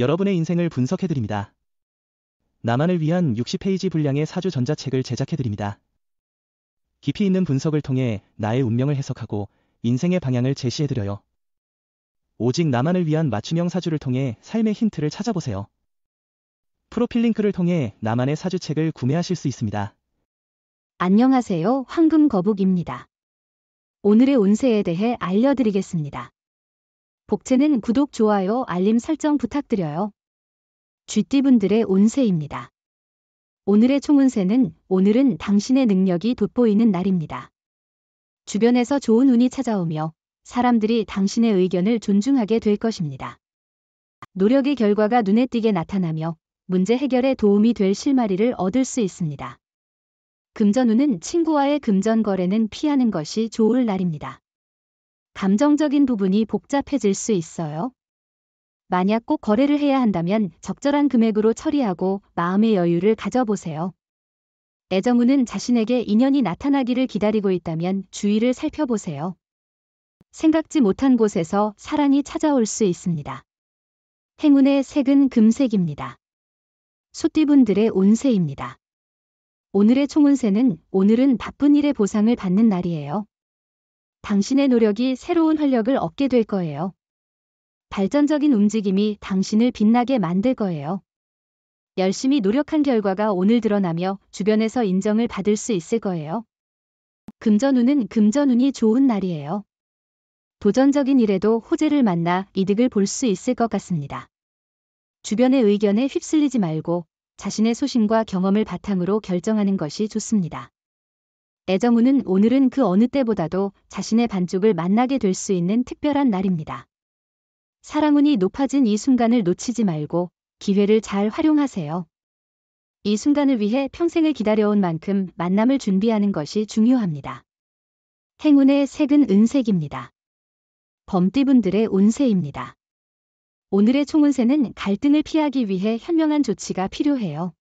여러분의 인생을 분석해드립니다. 나만을 위한 60페이지 분량의 사주 전자책을 제작해드립니다. 깊이 있는 분석을 통해 나의 운명을 해석하고 인생의 방향을 제시해드려요. 오직 나만을 위한 맞춤형 사주를 통해 삶의 힌트를 찾아보세요. 프로필 링크를 통해 나만의 사주책을 구매하실 수 있습니다. 안녕하세요. 황금거북입니다. 오늘의 운세에 대해 알려드리겠습니다. 복채는 구독, 좋아요, 알림 설정 부탁드려요. 쥐띠분들의 운세입니다. 오늘의 총운세는 오늘은 당신의 능력이 돋보이는 날입니다. 주변에서 좋은 운이 찾아오며 사람들이 당신의 의견을 존중하게 될 것입니다. 노력의 결과가 눈에 띄게 나타나며 문제 해결에 도움이 될 실마리를 얻을 수 있습니다. 금전운은 친구와의 금전 거래는 피하는 것이 좋을 날입니다. 감정적인 부분이 복잡해질 수 있어요. 만약 꼭 거래를 해야 한다면 적절한 금액으로 처리하고 마음의 여유를 가져보세요. 애정운은 자신에게 인연이 나타나기를 기다리고 있다면 주위를 살펴보세요. 생각지 못한 곳에서 사랑이 찾아올 수 있습니다. 행운의 색은 금색입니다. 소띠분들의 운세입니다. 오늘의 총운세는 오늘은 바쁜 일의 보상을 받는 날이에요. 당신의 노력이 새로운 활력을 얻게 될 거예요. 발전적인 움직임이 당신을 빛나게 만들 거예요. 열심히 노력한 결과가 오늘 드러나며 주변에서 인정을 받을 수 있을 거예요. 금전운은 금전운이 좋은 날이에요. 도전적인 일에도 호재를 만나 이득을 볼 수 있을 것 같습니다. 주변의 의견에 휩쓸리지 말고 자신의 소신과 경험을 바탕으로 결정하는 것이 좋습니다. 애정운은 오늘은 그 어느 때보다도 자신의 반쪽을 만나게 될 수 있는 특별한 날입니다. 사랑운이 높아진 이 순간을 놓치지 말고 기회를 잘 활용하세요. 이 순간을 위해 평생을 기다려온 만큼 만남을 준비하는 것이 중요합니다. 행운의 색은 은색입니다. 범띠분들의 운세입니다. 오늘의 총운세는 갈등을 피하기 위해 현명한 조치가 필요해요.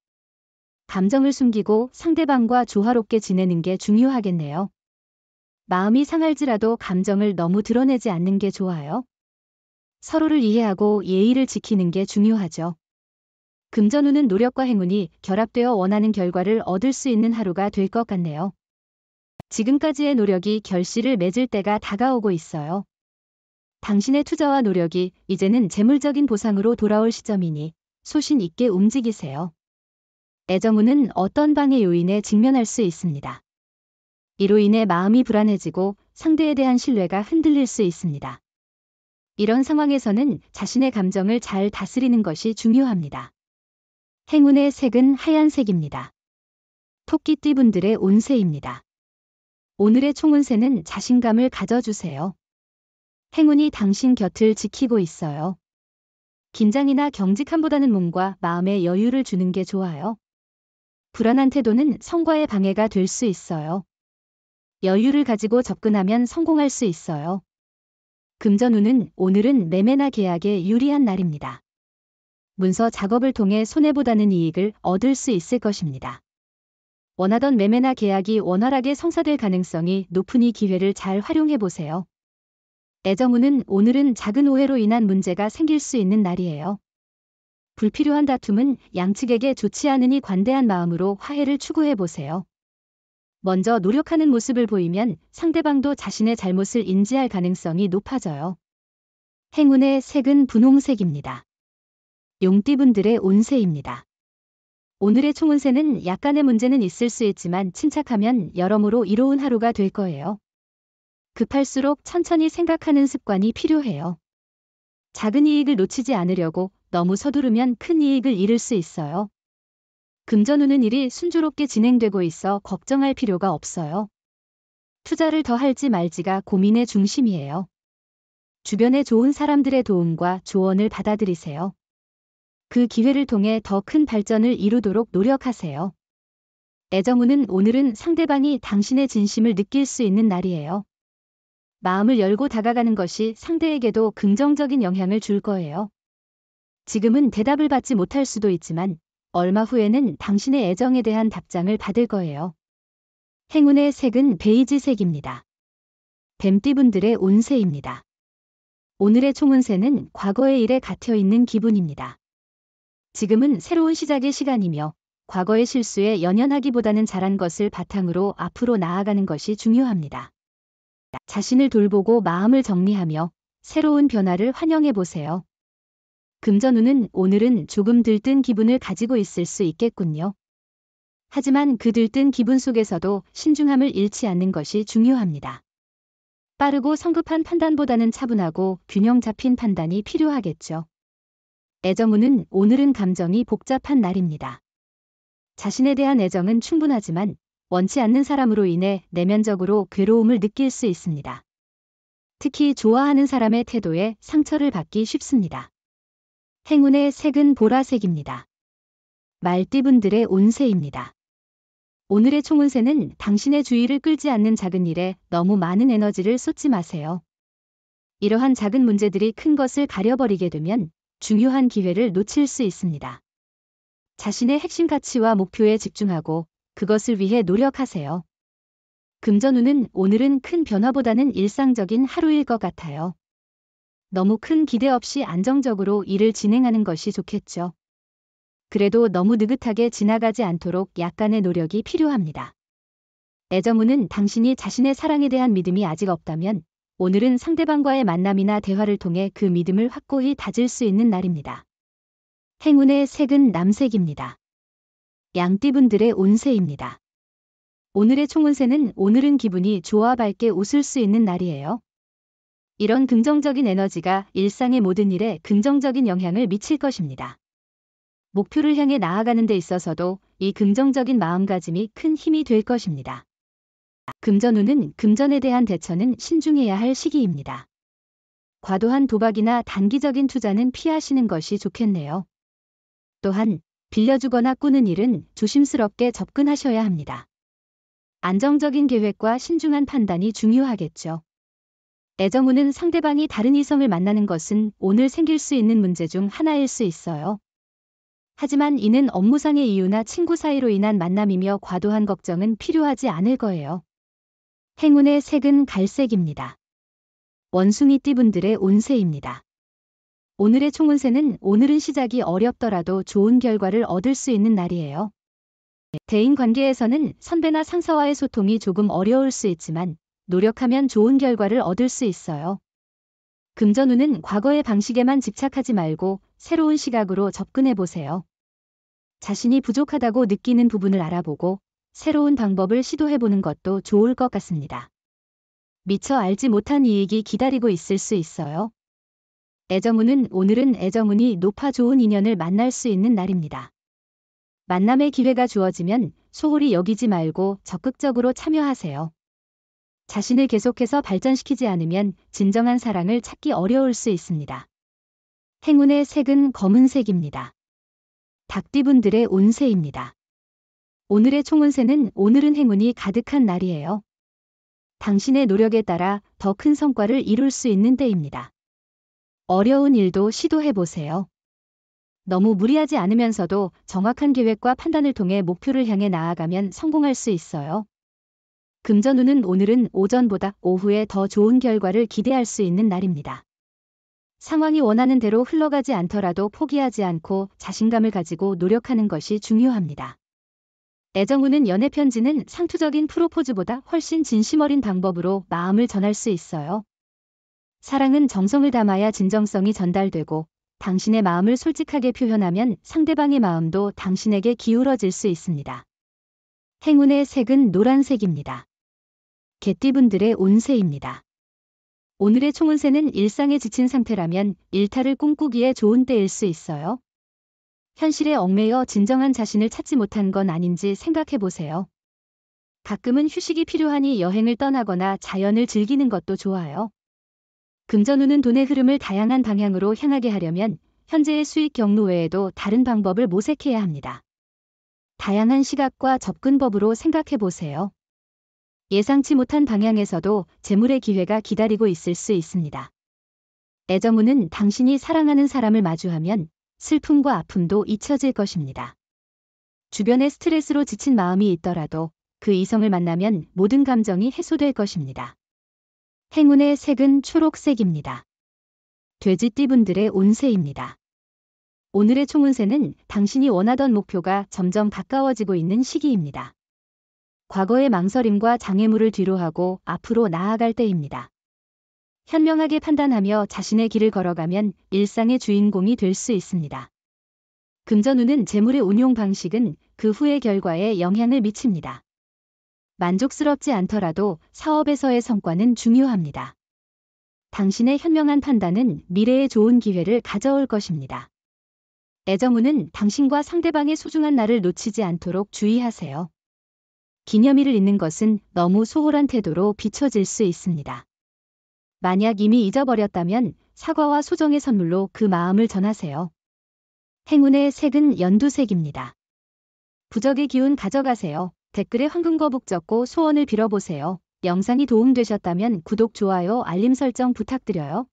감정을 숨기고 상대방과 조화롭게 지내는 게 중요하겠네요. 마음이 상할지라도 감정을 너무 드러내지 않는 게 좋아요. 서로를 이해하고 예의를 지키는 게 중요하죠. 금전운은 노력과 행운이 결합되어 원하는 결과를 얻을 수 있는 하루가 될 것 같네요. 지금까지의 노력이 결실을 맺을 때가 다가오고 있어요. 당신의 투자와 노력이 이제는 재물적인 보상으로 돌아올 시점이니 소신 있게 움직이세요. 애정운은 어떤 방해 요인에 직면할 수 있습니다. 이로 인해 마음이 불안해지고 상대에 대한 신뢰가 흔들릴 수 있습니다. 이런 상황에서는 자신의 감정을 잘 다스리는 것이 중요합니다. 행운의 색은 하얀색입니다. 토끼띠분들의 운세입니다. 오늘의 총운세는 자신감을 가져주세요. 행운이 당신 곁을 지키고 있어요. 긴장이나 경직함보다는 몸과 마음의 여유를 주는 게 좋아요. 불안한 태도는 성과에 방해가 될 수 있어요. 여유를 가지고 접근하면 성공할 수 있어요. 금전운은 오늘은 매매나 계약에 유리한 날입니다. 문서 작업을 통해 손해보다는 이익을 얻을 수 있을 것입니다. 원하던 매매나 계약이 원활하게 성사될 가능성이 높으니 기회를 잘 활용해보세요. 애정운은 오늘은 작은 오해로 인한 문제가 생길 수 있는 날이에요. 불필요한 다툼은 양측에게 좋지 않으니 관대한 마음으로 화해를 추구해보세요. 먼저 노력하는 모습을 보이면 상대방도 자신의 잘못을 인지할 가능성이 높아져요. 행운의 색은 분홍색입니다. 용띠분들의 운세입니다. 오늘의 총운세는 약간의 문제는 있을 수 있지만 침착하면 여러모로 이로운 하루가 될 거예요. 급할수록 천천히 생각하는 습관이 필요해요. 작은 이익을 놓치지 않으려고 너무 서두르면 큰 이익을 잃을 수 있어요. 금전운은 일이 순조롭게 진행되고 있어 걱정할 필요가 없어요. 투자를 더 할지 말지가 고민의 중심이에요. 주변의 좋은 사람들의 도움과 조언을 받아들이세요. 그 기회를 통해 더 큰 발전을 이루도록 노력하세요. 애정운은 오늘은 상대방이 당신의 진심을 느낄 수 있는 날이에요. 마음을 열고 다가가는 것이 상대에게도 긍정적인 영향을 줄 거예요. 지금은 대답을 받지 못할 수도 있지만 얼마 후에는 당신의 애정에 대한 답장을 받을 거예요. 행운의 색은 베이지색입니다. 뱀띠분들의 운세입니다. 오늘의 총운세는 과거의 일에 갇혀있는 기분입니다. 지금은 새로운 시작의 시간이며 과거의 실수에 연연하기보다는 잘한 것을 바탕으로 앞으로 나아가는 것이 중요합니다. 자신을 돌보고 마음을 정리하며 새로운 변화를 환영해 보세요. 금전운은 오늘은 조금 들뜬 기분을 가지고 있을 수 있겠군요. 하지만 그 들뜬 기분 속에서도 신중함을 잃지 않는 것이 중요합니다. 빠르고 성급한 판단보다는 차분하고 균형 잡힌 판단이 필요하겠죠. 애정운은 오늘은 감정이 복잡한 날입니다. 자신에 대한 애정은 충분하지만 원치 않는 사람으로 인해 내면적으로 괴로움을 느낄 수 있습니다. 특히 좋아하는 사람의 태도에 상처를 받기 쉽습니다. 행운의 색은 보라색입니다. 말띠분들의 운세입니다. 오늘의 총운세는 당신의 주의를 끌지 않는 작은 일에 너무 많은 에너지를 쏟지 마세요. 이러한 작은 문제들이 큰 것을 가려버리게 되면 중요한 기회를 놓칠 수 있습니다. 자신의 핵심 가치와 목표에 집중하고 그것을 위해 노력하세요. 금전운은 오늘은 큰 변화보다는 일상적인 하루일 것 같아요. 너무 큰 기대 없이 안정적으로 일을 진행하는 것이 좋겠죠. 그래도 너무 느긋하게 지나가지 않도록 약간의 노력이 필요합니다. 애정운은 당신이 자신의 사랑에 대한 믿음이 아직 없다면 오늘은 상대방과의 만남이나 대화를 통해 그 믿음을 확고히 다질 수 있는 날입니다. 행운의 색은 남색입니다. 양띠분들의 운세입니다. 오늘의 총운세는 오늘은 기분이 좋아 밝게 웃을 수 있는 날이에요. 이런 긍정적인 에너지가 일상의 모든 일에 긍정적인 영향을 미칠 것입니다. 목표를 향해 나아가는 데 있어서도 이 긍정적인 마음가짐이 큰 힘이 될 것입니다. 금전운은 금전에 대한 대처는 신중해야 할 시기입니다. 과도한 도박이나 단기적인 투자는 피하시는 것이 좋겠네요. 또한 빌려주거나 꾸는 일은 조심스럽게 접근하셔야 합니다. 안정적인 계획과 신중한 판단이 중요하겠죠. 애정운은 상대방이 다른 이성을 만나는 것은 오늘 생길 수 있는 문제 중 하나일 수 있어요. 하지만 이는 업무상의 이유나 친구 사이로 인한 만남이며 과도한 걱정은 필요하지 않을 거예요. 행운의 색은 갈색입니다. 원숭이띠분들의 운세입니다. 오늘의 총운세는 오늘은 시작이 어렵더라도 좋은 결과를 얻을 수 있는 날이에요. 대인관계에서는 선배나 상사와의 소통이 조금 어려울 수 있지만 노력하면 좋은 결과를 얻을 수 있어요. 금전운은 과거의 방식에만 집착하지 말고 새로운 시각으로 접근해 보세요. 자신이 부족하다고 느끼는 부분을 알아보고 새로운 방법을 시도해보는 것도 좋을 것 같습니다. 미처 알지 못한 이익이 기다리고 있을 수 있어요. 애정운은 오늘은 애정운이 높아 좋은 인연을 만날 수 있는 날입니다. 만남의 기회가 주어지면 소홀히 여기지 말고 적극적으로 참여하세요. 자신을 계속해서 발전시키지 않으면 진정한 사랑을 찾기 어려울 수 있습니다. 행운의 색은 검은색입니다. 닭띠분들의 운세입니다. 오늘의 총운세는 오늘은 행운이 가득한 날이에요. 당신의 노력에 따라 더 큰 성과를 이룰 수 있는 때입니다. 어려운 일도 시도해보세요. 너무 무리하지 않으면서도 정확한 계획과 판단을 통해 목표를 향해 나아가면 성공할 수 있어요. 금전운은 오늘은 오전보다 오후에 더 좋은 결과를 기대할 수 있는 날입니다. 상황이 원하는 대로 흘러가지 않더라도 포기하지 않고 자신감을 가지고 노력하는 것이 중요합니다. 애정운은 연애편지는 상투적인 프로포즈보다 훨씬 진심 어린 방법으로 마음을 전할 수 있어요. 사랑은 정성을 담아야 진정성이 전달되고 당신의 마음을 솔직하게 표현하면 상대방의 마음도 당신에게 기울어질 수 있습니다. 행운의 색은 노란색입니다. 개띠분들의 운세입니다. 오늘의 총운세는 일상에 지친 상태라면 일탈을 꿈꾸기에 좋은 때일 수 있어요. 현실에 얽매여 진정한 자신을 찾지 못한 건 아닌지 생각해 보세요. 가끔은 휴식이 필요하니 여행을 떠나거나 자연을 즐기는 것도 좋아요. 금전운은 돈의 흐름을 다양한 방향으로 향하게 하려면 현재의 수익 경로 외에도 다른 방법을 모색해야 합니다. 다양한 시각과 접근법으로 생각해 보세요. 예상치 못한 방향에서도 재물의 기회가 기다리고 있을 수 있습니다. 애정운은 당신이 사랑하는 사람을 마주하면 슬픔과 아픔도 잊혀질 것입니다. 주변의 스트레스로 지친 마음이 있더라도 그 이성을 만나면 모든 감정이 해소될 것입니다. 행운의 색은 초록색입니다. 돼지띠분들의 운세입니다. 오늘의 총운세는 당신이 원하던 목표가 점점 가까워지고 있는 시기입니다. 과거의 망설임과 장애물을 뒤로하고 앞으로 나아갈 때입니다. 현명하게 판단하며 자신의 길을 걸어가면 일상의 주인공이 될 수 있습니다. 금전운은 재물의 운용 방식은 그 후의 결과에 영향을 미칩니다. 만족스럽지 않더라도 사업에서의 성과는 중요합니다. 당신의 현명한 판단은 미래에 좋은 기회를 가져올 것입니다. 애정운은 당신과 상대방의 소중한 날을 놓치지 않도록 주의하세요. 기념일을 잊는 것은 너무 소홀한 태도로 비춰질 수 있습니다. 만약 이미 잊어버렸다면 사과와 소정의 선물로 그 마음을 전하세요. 행운의 색은 연두색입니다. 부적의 기운 가져가세요. 댓글에 황금거북 적고 소원을 빌어보세요. 영상이 도움되셨다면 구독, 좋아요, 알림 설정 부탁드려요.